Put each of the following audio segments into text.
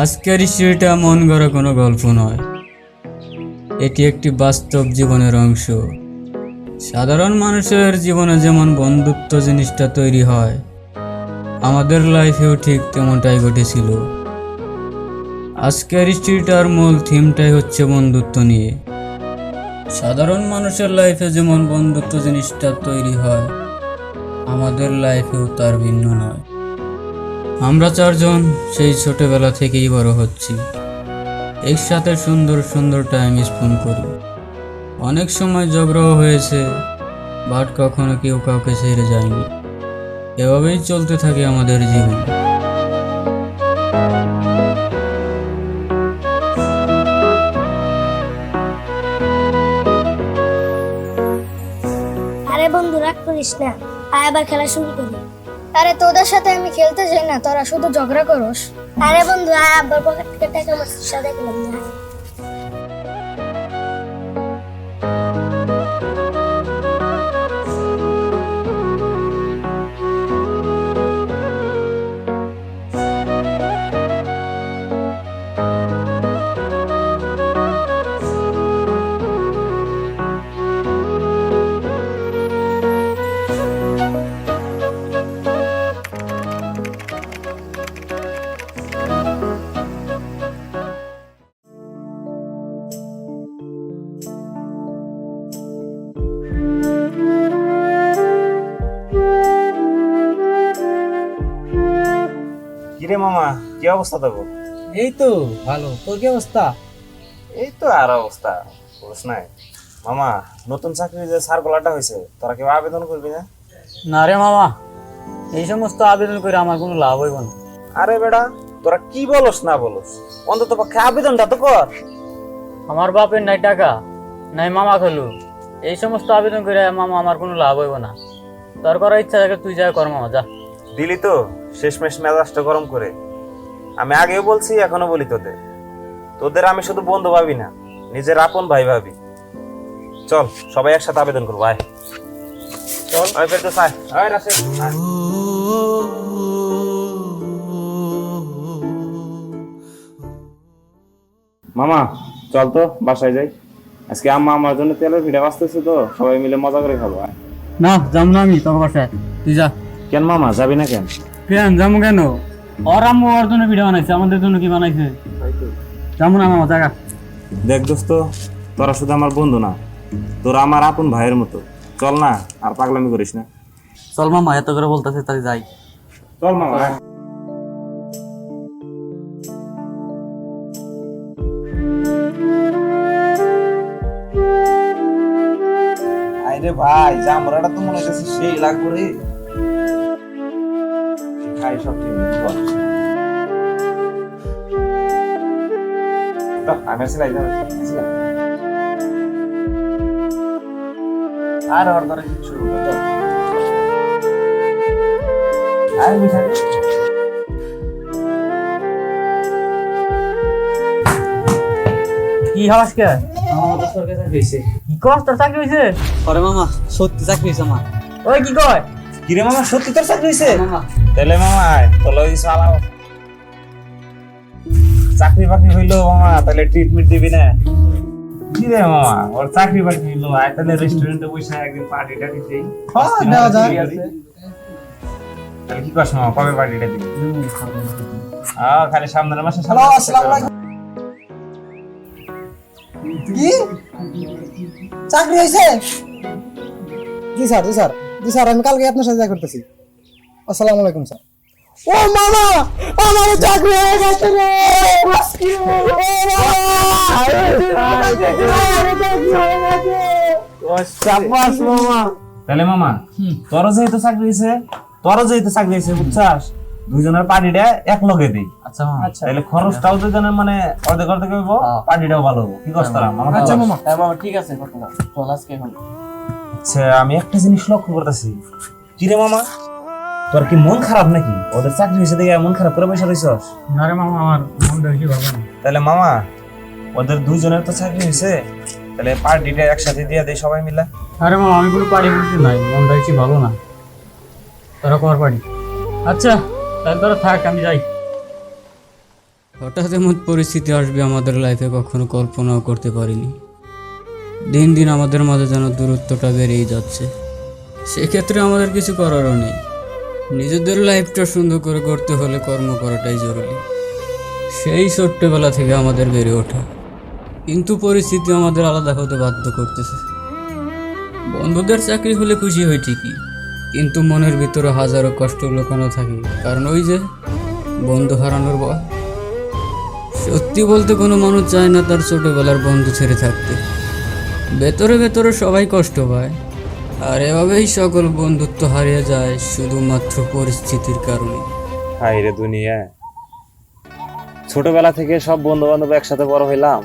আজকের স্টোরিটা মন গড়া কোনো গল্প নয়, এটি একটি বাস্তব জীবনের অংশ। সাধারণ মানুষের জীবনে যেমন বন্ধুত্ব জিনিসটা তৈরি হয়, আমাদের লাইফেও ঠিক তেমনটাই ঘটেছিল। আজকের স্টোরিটার মূল থিমটাই হচ্ছে বন্ধুত্ব নিয়ে। সাধারণ মানুষের লাইফে যেমন বন্ধুত্ব জিনিসটা তৈরি হয়, আমাদের লাইফেও তার ভিন্ন নয়। আমরা চারজন সেই ছোটবেলা থেকেই বড় হচ্ছি, একসাথে সুন্দর সুন্দর টাইম স্পেন্ড করি। অনেক সময় ঝগড়াও হয়েছে, বাট কখনো কেউ কাউকে ছেড়ে যায়নি। এভাবেই চলতে থাকে আমাদের জীবন। আরে বন্ধু, রাগ করিস না, আয় আবার খেলা শুরু করি। আরে তোদের সাথে আমি খেলতে চাই না, তোরা শুধু ঝগড়া করস। আরে বন্ধু, আয় আবার পকেট থেকে টাকা মারছিস, সাথে খেলাম না। কিরে মামা, কি অবস্থা তোর? এই তো ভালো। তোর কি অবস্থা? এই তো আর অবস্থা, বুঝছ নাই মামা। নতুন চাকরি যে সার্কুলারটা হয়েছে, তোরা কেউ আবেদন করবি না? না রে মামা, এই সমস্ত আবেদন করে আমার কোনো লাভ হইব না। আরে বেটা, তোরা কি বলস না বলস, অন্তত পক্ষে আবেদনটা তো কর। আমার বাপের নাই টাকা, নাই মামা খেলু, এই সমস্ত আবেদন করে মামা আমার কোনো লাভ হইব না। তোর করার ইচ্ছা থাকে তুই যা কর মামা, যা। দিলি তো শেষমেশ মেজাজটা গরম করে। আমি আগেও বলছি, এখনো বলি, তোদের তোদের আমি শুধু বন্ধু ভাবি না, নিজের আপন ভাই ভাবি। চল সবাই একসাথে আবেদন করবো, আয় চল। আয় ফেরদৌস, আয়। আয় রাশেদ, আয়। মামা চল তো বাসায় যাই, আজকে আম্মা আমার জন্য তেলের পিঠা বাঁচতেছে, তো সবাই মিলে মজা করে খাবো। আয়। না, যাম না আমি তোর বাসায়, তুই যা। কেন মামা, যাবি না কেন? কেন যাবো কেন? ওর আম্মু ওর জন্য ভিডিও বানাইছে, আমাদের জন্য কি বানাইছে? যাবো না মামা, জায়গা। দেখ দোস্ত, তোরা শুধু আমার বন্ধু না, তোরা আমার আপন ভাইয়ের মতো। চল না, আর পাগলামি করিস না। চল মামা, এত করে বলতেছে তাই যাই। চল মামা। আরে ভাই, জামরাটা তো মনে হচ্ছে সেই লাগবে রে। খাই সব ঠিক আছে। আমি আসলে আর ওর ধরে কিছু আর বুঝা কি হাস কে? আমার তো সরকারি চাকরি হয়েছে। কি কস, তোর চাকরি হয়েছে? আরে মামা, সত্যি চাকরি হয়েছে আমার। ওই কি কয়? কিরে মামা, সত্যি তোর চাকরি হয়েছে? মামা তাহলে মামা তোলো সালাও। চাকরি বাকরি হইলো মামা, তাহলে ট্রিটমেন্ট দিবি না? কি রে মামা, ওর চাকরি বাকরি হইলো, আয় তাহলে রেস্টুরেন্টে বসে একদিন পার্টিটা দিতে। হ্যাঁ, দেওয়া যায়। তাহলে কি করছ মামা, কবে পার্টিটা দিবি? খালি সামনের মাসে। হ্যালো, আসসালামু আলাইকুম। কি চাকরি হয়েছে? জি স্যার, জি স্যার, জি স্যার, আমি কালকে আপনার সাথে দেখা করতেছি। আসসালামু আলাইকুম স্যার। ও মামা, আমার চাকরি হয়ে গেছে রে। তাহলে মামা, তোরও যেহেতু চাকরি হয়েছে, বুঝছাস, দুইজনের পার্টিটা এক লগে দিই। আচ্ছা মামা, তাহলে খরচটাও দুজনের মানে অর্ধেক অর্ধেক হইব, পার্টিটাও ভালো হবো। কি করছ তোরা মামা? আচ্ছা মামা। হ্যাঁ মামা, ঠিক আছে, চল আজকে এখন। আচ্ছা, আমি একটা জিনিস লক্ষ্য করতেছি। কি রে মামা, তোর কি মন খারাপ নাকি? ওদের চাকরি হয়েছে দেখে মন খারাপ করে বসে রইছস? না রে মামা, আমার মনটা কি ভালো না। তাহলে মামা, ওদের দুইজনের তো চাকরি হয়েছে, তাহলে পার্টিটা একসাথে দিয়ে দেই সবাই মিলে। আরে মামা, আমি কোনো পার্টি করতে নাই, মনটা কি ভালো না। তোরা কর পার্টি। আচ্ছা তাহলে তোরা থাক, আমি যাই। হঠাৎ এমন পরিস্থিতি আসবে আমাদের লাইফে কখনো কল্পনাও করতে পারিনি। দিন দিন আমাদের মাঝে যেন দূরত্বটা বেড়েই যাচ্ছে। সেক্ষেত্রে আমাদের কিছু করারও নেই। নিজেদের লাইফটা সুন্দর করে করতে হলে কর্ম করাটাই জরুরি। সেই ছোট্টবেলা থেকে আমাদের বেড়ে ওঠা, কিন্তু পরিস্থিতি আমাদের আলাদা হতে বাধ্য করতেছে। বন্ধুদের চাকরি হলে খুশি হই ঠিকই, কিন্তু মনের ভিতরে হাজারো কষ্ট লুকানো থাকে, কারণ ওই যে বন্ধু হারানোর ভয়। সত্যি বলতে কোনো মানুষ চায় না তার ছোটবেলার বন্ধু ছেড়ে থাকতে। ভেতরে ভেতরে সবাই কষ্ট পায়, আর এভাবেই সকল বন্ধুত্ব হারিয়ে যায় শুধুমাত্র পরিস্থিতির কারণে। হাই রে দুনিয়া, ছোটবেলা থেকে সব বন্ধু বান্ধব একসাথে বড় হইলাম,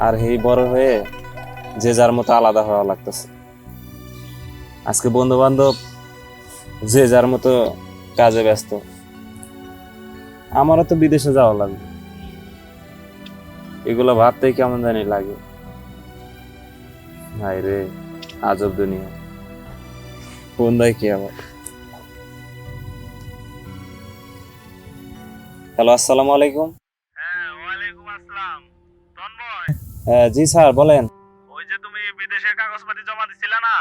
আর এই বড় হয়ে যে যার মতো আলাদা হওয়া লাগতেছে। আজকে বন্ধু বান্ধব যে যার মতো কাজে ব্যস্ত, আমারও তো বিদেশে যাওয়া লাগবে। এগুলো ভাবতেই কেমন জানি লাগে। হাই রে আজব দুনিয়া, কোন দায় কি আবার। হ্যালো, আসসালামু আলাইকুম। ওয়ালাইকুম আসসালাম। তন্ময়, হ্যাঁ জি স্যার বলেন। ওই যে তুমি বিদেশের কাগজপাতি জমা দিছিলে না,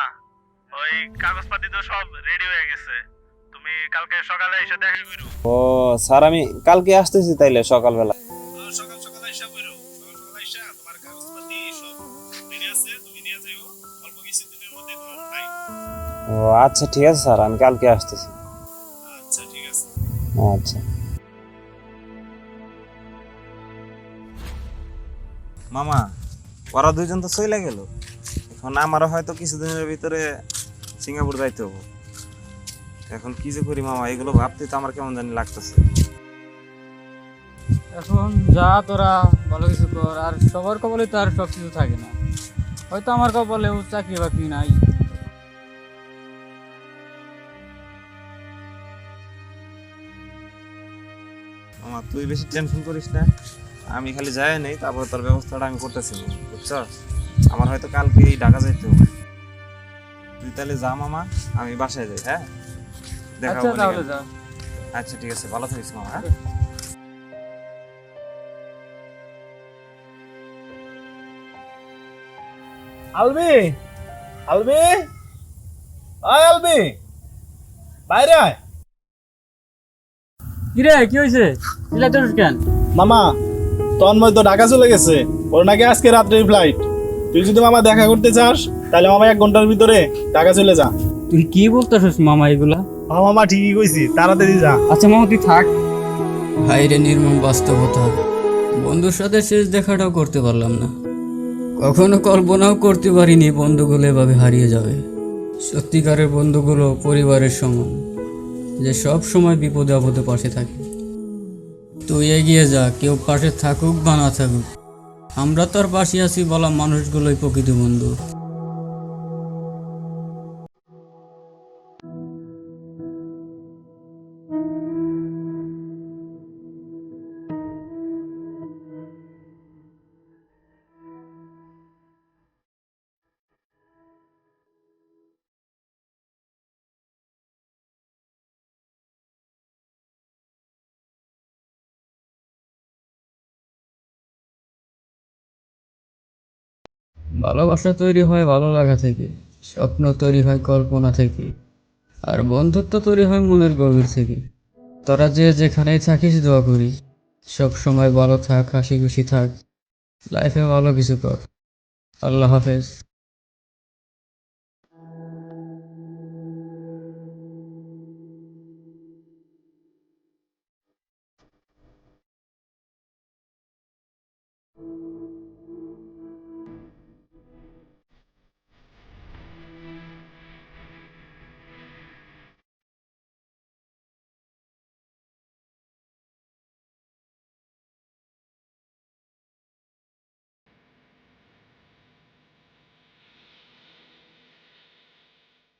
ওই কাগজপাতি তো সব রেডি হয়ে গেছে। তুমি কালকে সকালে এসে দেখা করো। ও স্যার, আমি কালকে আসতেছি তাইলে সকালবেলা। সকাল সকালে এসে করো, সকাল সকালে এসে তোমার কাগজপাতি সব রেডি আছে, তুমি নিয়ে যাও। অল্প কিছু দিনের মধ্যে তোমার ভাই। ও আচ্ছা ঠিক আছে স্যার, আমি কালকে আসতেছি। আচ্ছা ঠিক আছে। আচ্ছা মামা, ওরা দুইজন তো চলে গেল। এখন আমারও হয়তো কিছুদিনের ভিতরে সিঙ্গাপুর যাইতে হবো। এখন কি যে করি মামা, এগুলো ভাবতে তো আমার কেমন জানি লাগতেছে। এখন যা তোরা ভালো কিছু কর, আর সবার কপালে তো আর সব কিছু থাকে না। হয়তো আমার কপালেও চাকরি বাকরি নাই। মামা তুই বেশি টেনশন করিস না, আমি খালি যাই নেই, তারপর তোর ব্যবস্থাটা আমি করতেছি, বুঝছ? আমার হয়তো কালকে ঢাকা যাইতে হবে। তুই তাহলে যা মামা, আমি বাসায় যাই। হ্যাঁ দেখা আচ্ছা হবে তাহলে না। যা। আচ্ছা ঠিক আছে, ভালো থাকিস মামা। হ্যাঁ আলবি, আলবি, আয় আলবি, বাইরে আয়। কিরে কি হয়েছে? চিল্লাইতেছিস কেন? মামা, তন্ময় তো ঢাকা চলে গেছে, ওর নাকি আজকে রাত্রের ফ্লাইট। তুই যদি মামা দেখা করতে চাস তাহলে মামা 1 ঘন্টার ভিতরে ঢাকা চলে যা। তুই কি বলতেছিস মামা এগুলা? হ্যাঁ মামা ঠিকই কইছি, তাড়াতাড়ি যা। আচ্ছা মামা তুই থাক। হাই রে নির্মম বাস্তবতা, বন্ধুর সাথে শেষ দেখাটাও করতে পারলাম না। কখনো কল্পনাও করতে পারিনি বন্ধুগুলো এভাবে হারিয়ে যাবে। সত্যিকারের বন্ধুগুলো পরিবারের সমান, যে সব সময় বিপদে আপদে পাশে থাকে। তুই এগিয়ে যা, কেউ পাশে থাকুক বা না থাকুক, আমরা তো আর পাশে আছি বলা মানুষগুলোই প্রকৃত বন্ধু। ভালোবাসা তৈরি হয় ভালো লাগা থেকে, স্বপ্ন তৈরি হয় কল্পনা থেকে, আর বন্ধুত্ব তৈরি হয় মনের গভীর থেকে। তোরা যে যেখানেই থাকিস দোয়া করি সব সময় ভালো থাক, হাসি খুশি থাক, লাইফে ভালো কিছু কর। আল্লাহ হাফেজ।